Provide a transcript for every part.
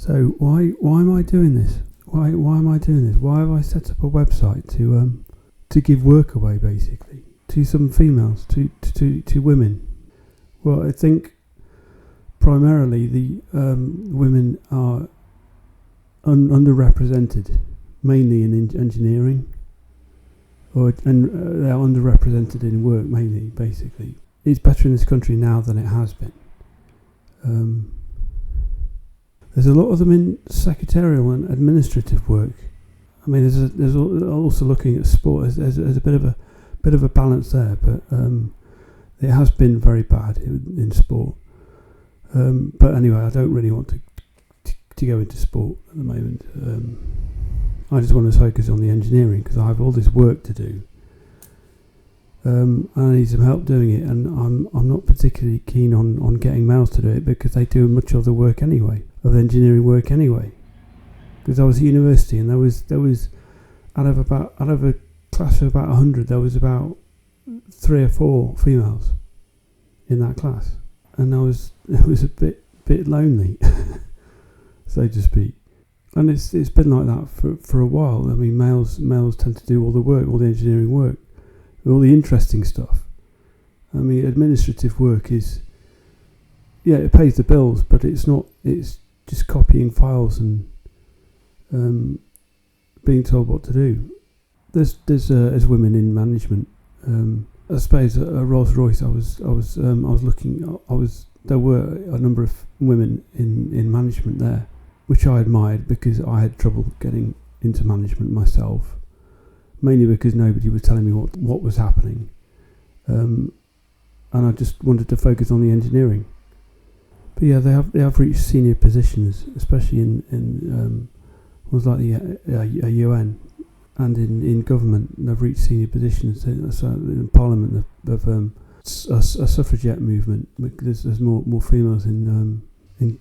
So why am I doing this? Why am I doing this? Why have I set up a website to give work away, basically, to some females, to women? Well, I think primarily the women are underrepresented, mainly in engineering, and they're underrepresented in work, mainly, basically. It's better in this country now than it has been. There's a lot of them in secretarial and administrative work. I mean, there's also looking at sport. There's a bit of a balance there, but it has been very bad in sport. But anyway, I don't really want to go into sport at the moment. I just want to focus on the engineering because I have all this work to do. And I need some help doing it, and I'm not particularly keen on getting males to do it because they do much of the work anyway, of the engineering work anyway. Because I was at university and there was out of a class of about 100, there was about 3 or 4 females in that class, and it was a bit lonely, so to speak. And it's been like that for a while. I mean, males tend to do all the work, all the engineering work, all the interesting stuff. I mean, administrative work is, it pays the bills, but it's not. It's just copying files and being told what to do. There's women in management. I suppose at Rolls Royce, there were a number of women in management there, which I admired because I had trouble getting into management myself, mainly because nobody was telling me what was happening, and I just wanted to focus on the engineering. But yeah, they have reached senior positions, especially in was like the UN, and in government they've reached senior positions. So in Parliament, they've a suffragette movement. There's more females in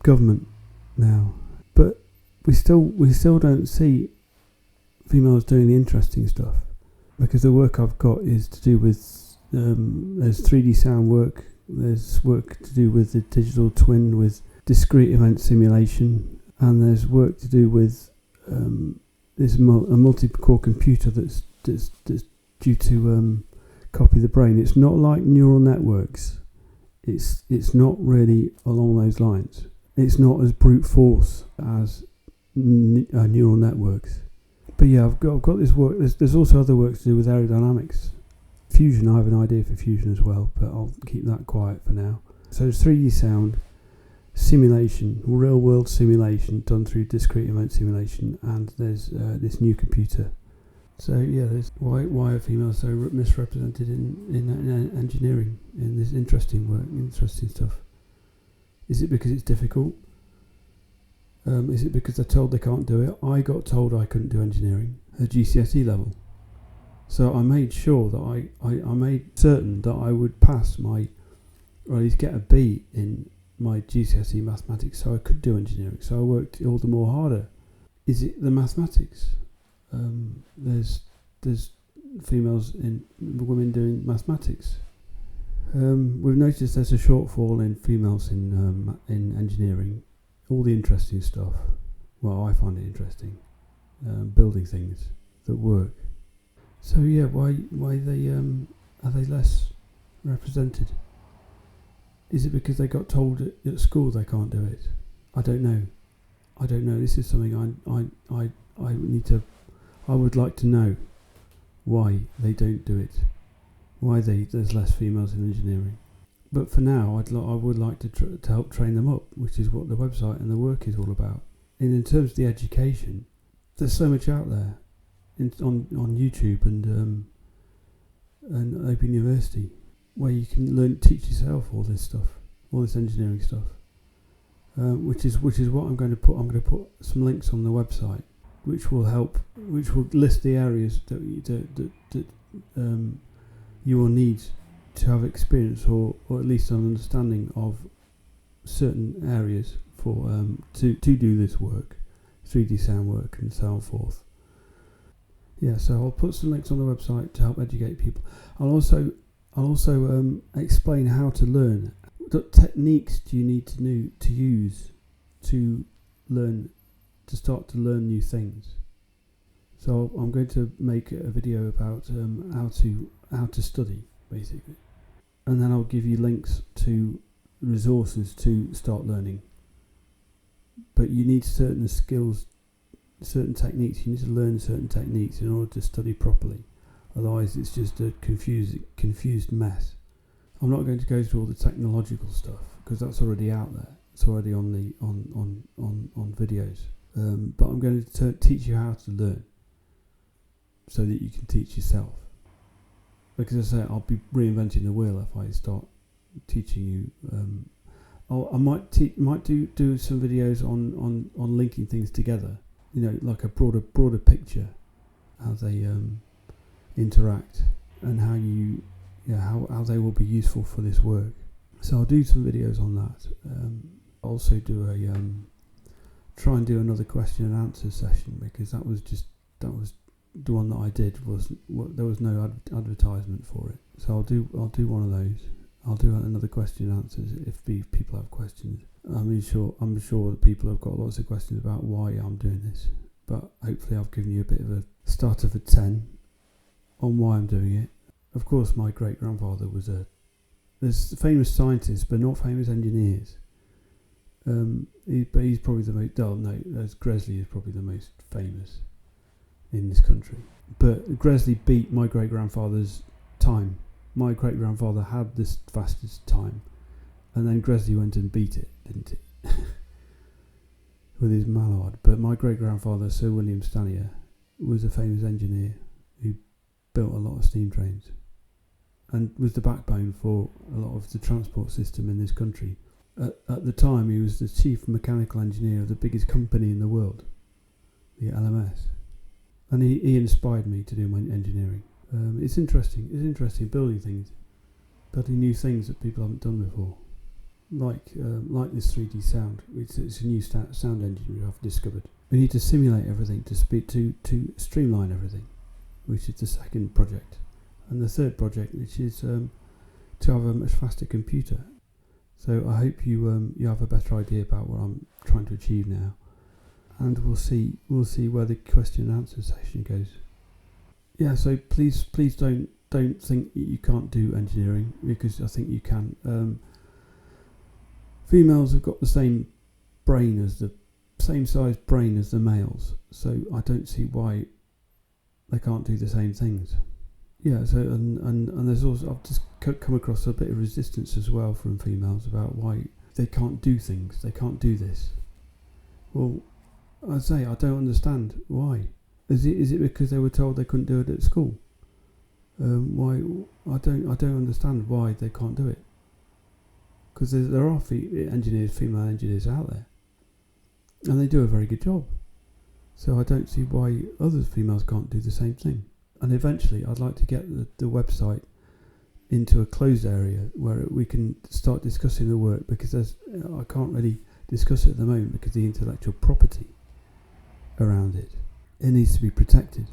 government now, but we still don't see females doing the interesting stuff, because the work I've got is to do with there's 3D sound work, there's work to do with the digital twin with discrete event simulation, and there's work to do with a multi-core computer that's due to copy the brain. It's not like neural networks. It's not really along those lines. It's not as brute force as neural networks. But yeah, I've got this work. There's also other work to do with aerodynamics. Fusion, I have an idea for fusion as well, but I'll keep that quiet for now. So there's 3D sound, simulation, real world simulation done through discrete event simulation, and there's this new computer. So yeah, there's why are females so misrepresented in engineering, in this interesting work, interesting stuff? Is it because it's difficult? Is it because they're told they can't do it? I got told I couldn't do engineering at GCSE level. So I made sure that I made certain that I would pass or at least get a B in my GCSE mathematics so I could do engineering. So I worked all the more harder. Is it the mathematics? There's females in women doing mathematics. We've noticed there's a shortfall in females in engineering. All the interesting stuff. Well, I find it interesting. Building things that work. So yeah, why are they less represented? Is it because they got told at school they can't do it? I don't know. This is something I would like to know why they don't do it. Why there's less females in engineering. But for now, I would like to help train them up, which is what the website and the work is all about. And in terms of the education, there's so much out there on YouTube and Open University, where you can teach yourself all this stuff, all this engineering stuff. Which is what I'm going to put. I'm going to put some links on the website, which will list the areas that you will need to have experience or at least an understanding of certain areas for to do this work, 3D sound work and so forth. Yeah, so I'll put some links on the website to help educate people. I'll also explain how to learn. What techniques do you need to use to start to learn new things. So I'm going to make a video about how to study, basically, and then I'll give you links to resources to start learning. But you need certain skills, certain techniques. You need to learn certain techniques in order to study properly. Otherwise, it's just a confused mess. I'm not going to go through all the technological stuff because that's already out there. It's already on videos. But I'm going to teach you how to learn, so that you can teach yourself. Because as I say, I'll be reinventing the wheel if I start teaching you. I might do some videos on linking things together. Like a broader picture, how they interact and how they will be useful for this work. So I'll do some videos on that. Also do try and do another question and answer session, because that was the one that I did. There was no advertisement for it. So I'll do one of those. I'll do another question and answers if people have questions. I'm sure that people have got lots of questions about why I'm doing this, but hopefully I've given you a bit of a starter for 10 on why I'm doing it. Of course, my great grandfather was there's famous scientists, but not famous engineers. He's probably the most. Oh no, Gresley is probably the most famous in this country. But Gresley beat my great grandfather's time. My great grandfather had the fastest time, and then Gresley went and beat it, didn't he? With his mallard. But my great grandfather, Sir William Stanier, was a famous engineer who built a lot of steam trains and was the backbone for a lot of the transport system in this country. At the time, he was the chief mechanical engineer of the biggest company in the world, the LMS. And he inspired me to do my engineering. It's interesting. It's interesting building new things that people haven't done before. Like this 3D sound. It's a new sound engine I've discovered. We need to simulate everything to streamline everything, which is the second project. And the third project, which is to have a much faster computer. So I hope you have a better idea about what I'm trying to achieve now. And we'll see where the question and answer session goes. Yeah, so please don't think you can't do engineering, because I think you can. Females have got the same size brain as the males, so I don't see why they can't do the same things. Yeah, so and there's also, I've just come across a bit of resistance as well from females about why they can't do things, they can't do this. Well, I say I don't understand why. Is it because they were told they couldn't do it at school? Why? I don't understand why they can't do it. Because there are female engineers out there, and they do a very good job. So I don't see why other females can't do the same thing. And eventually, I'd like to get the website into a closed area where we can start discussing the work, because I can't really discuss it at the moment because of the intellectual property around it. It needs to be protected.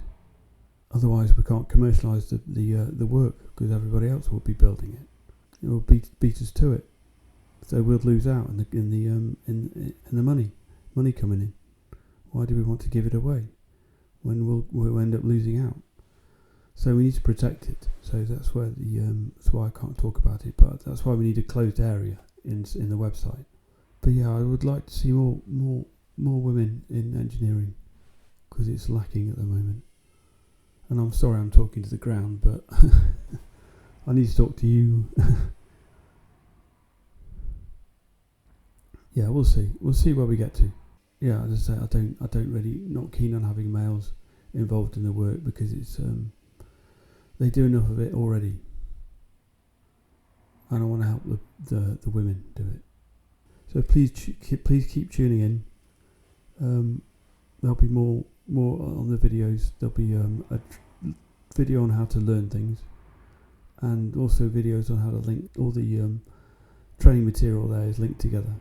Otherwise, we can't commercialise the work, because everybody else will be building it. It will beat us to it. So we'll lose out in the money coming in. Why do we want to give it away when we'll end up losing out? So we need to protect it. So that's where that's why I can't talk about it. But that's why we need a closed area in the website. But yeah, I would like to see more women in engineering, because it's lacking at the moment. And I'm sorry I'm talking to the ground, but I need to talk to you. Yeah, we'll see. We'll see where we get to. Yeah, as I say, I don't really, not keen on having males involved in the work, because it's they do enough of it already. And I want to help the women do it. So please keep tuning in. There'll be more on the videos. There'll be a video on how to learn things, and also videos on how to link all the training material there is linked together.